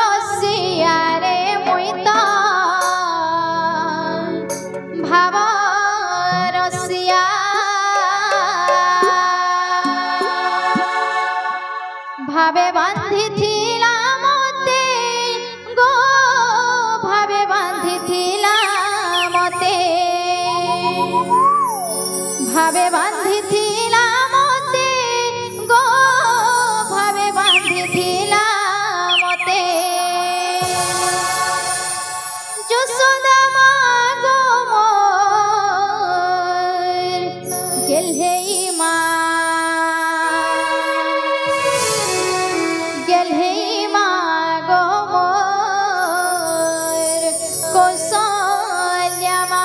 ভাবরসিয়ারে মুই তো ভাবরসিয়া ভাবে বাঁধিথিলা মতে গো ভাবে বাঁধিথিলা মতে ভাবে বাঁধিথিলা মতে গো ভাবে বাঁধিথিলা মতে যশোদা মা গো মোর গেলহেই মা গেলহেই মা গো মোর কৌশल्या মা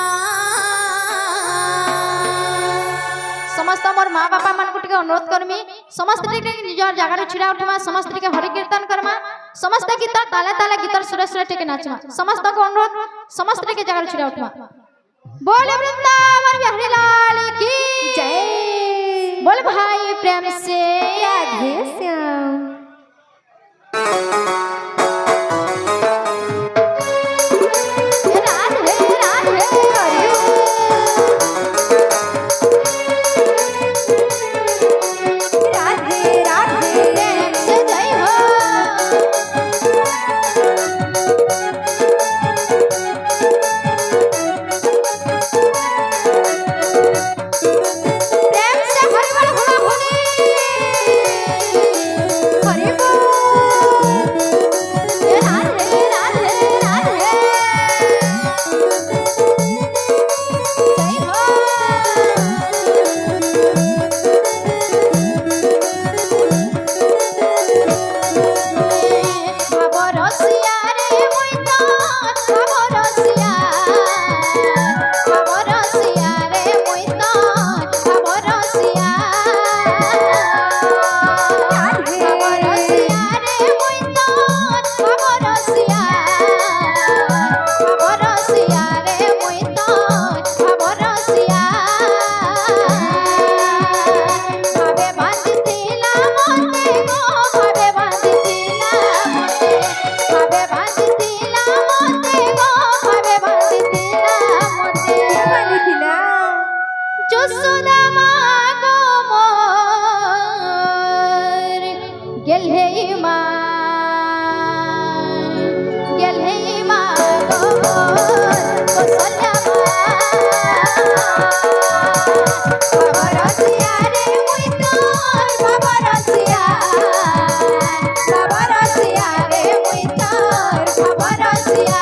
समस्त मोर माँ बापा मान को अनुरोध करमी समस्त निजर जगार छिड़ा उठमा समस्त हरि कीर्तन करमा समस्त गीत ताले ताले गीतर सुरे सुरे टेके नाचमा समस्त को अनुरोध समस्त जगार छिड़ा उठमा बोल वृंदावन बिहारी लाल की जय बोल भाई प्रेम से राधे श्याम যশোদা মা গো মোর গেলহেই মা গো মোর কৌশल्या মা ভাবরসিয়া রে মুই তোর ভাবরসিয়া ভাবরসিয়া রে মুই তোর ভাবরসিয়া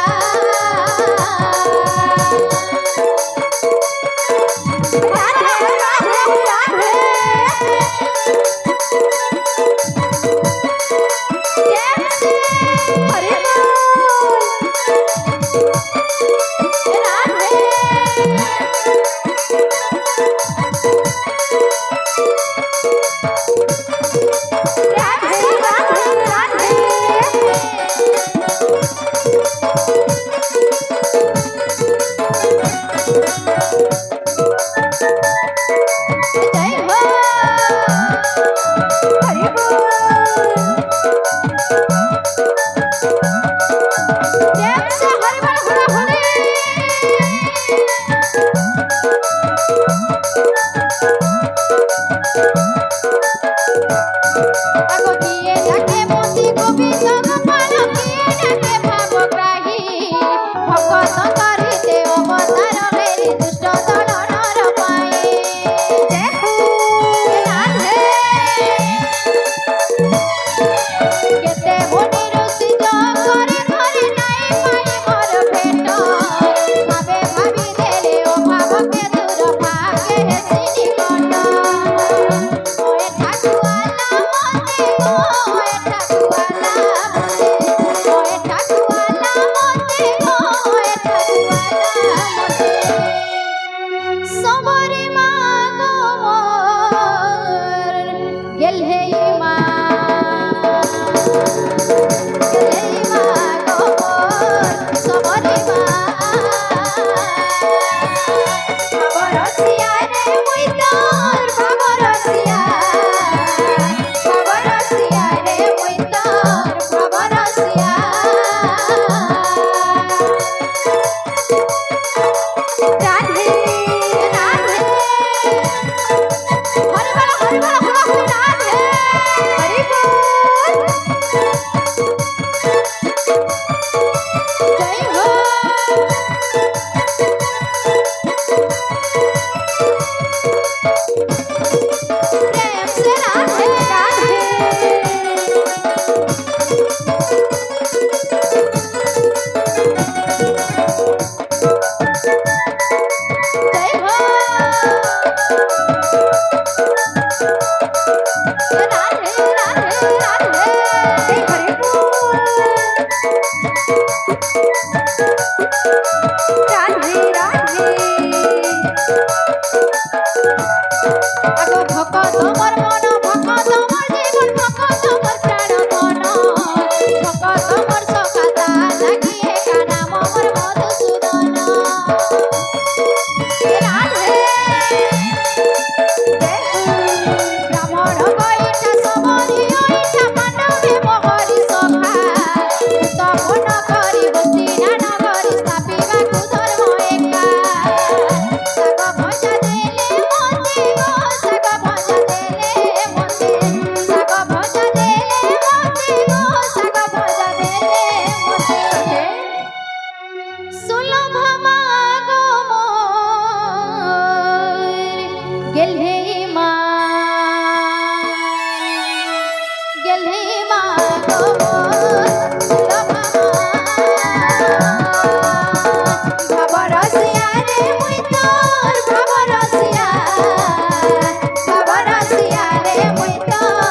Oh, हरि बोल राधे हरि बोल जय हो प्रेम से राधे राधे जय हो राधे राधे राधे हरि बोल राधे राधे আগো ভকত মোর মন ভকত মোর জীবন ভকত মোর প্রাণ ধন ভকত মোর সখাতা লাগিয়ে কানা মোর মধুসূদন রাধে ব্রাহ্মণ গইঠা সবরি ওইঠা মানবে মোহরি সখা তপন করি বসি না নগরি স্থাপিବାକୁ ধর্ম একা ଶାଗ ଭଜା ଦେଲେ ମତେ ଗো ଶାଗ ଭଜା ଦେଲେ ମତେ ଶାଗ ଭଜା ଦେଲେ ମତେ ଗো ଶାଗ ଭଜା ଦେଲେ ମତେ ସୁଲଭ ମାଗୋ ମୋର ଗେହ୍ଲେ ମା ଗো ମୋର ସୁଲଭ ମା ভাব রসিয়া রে মুই তোর ভাব রসিয়া রে মুই তোর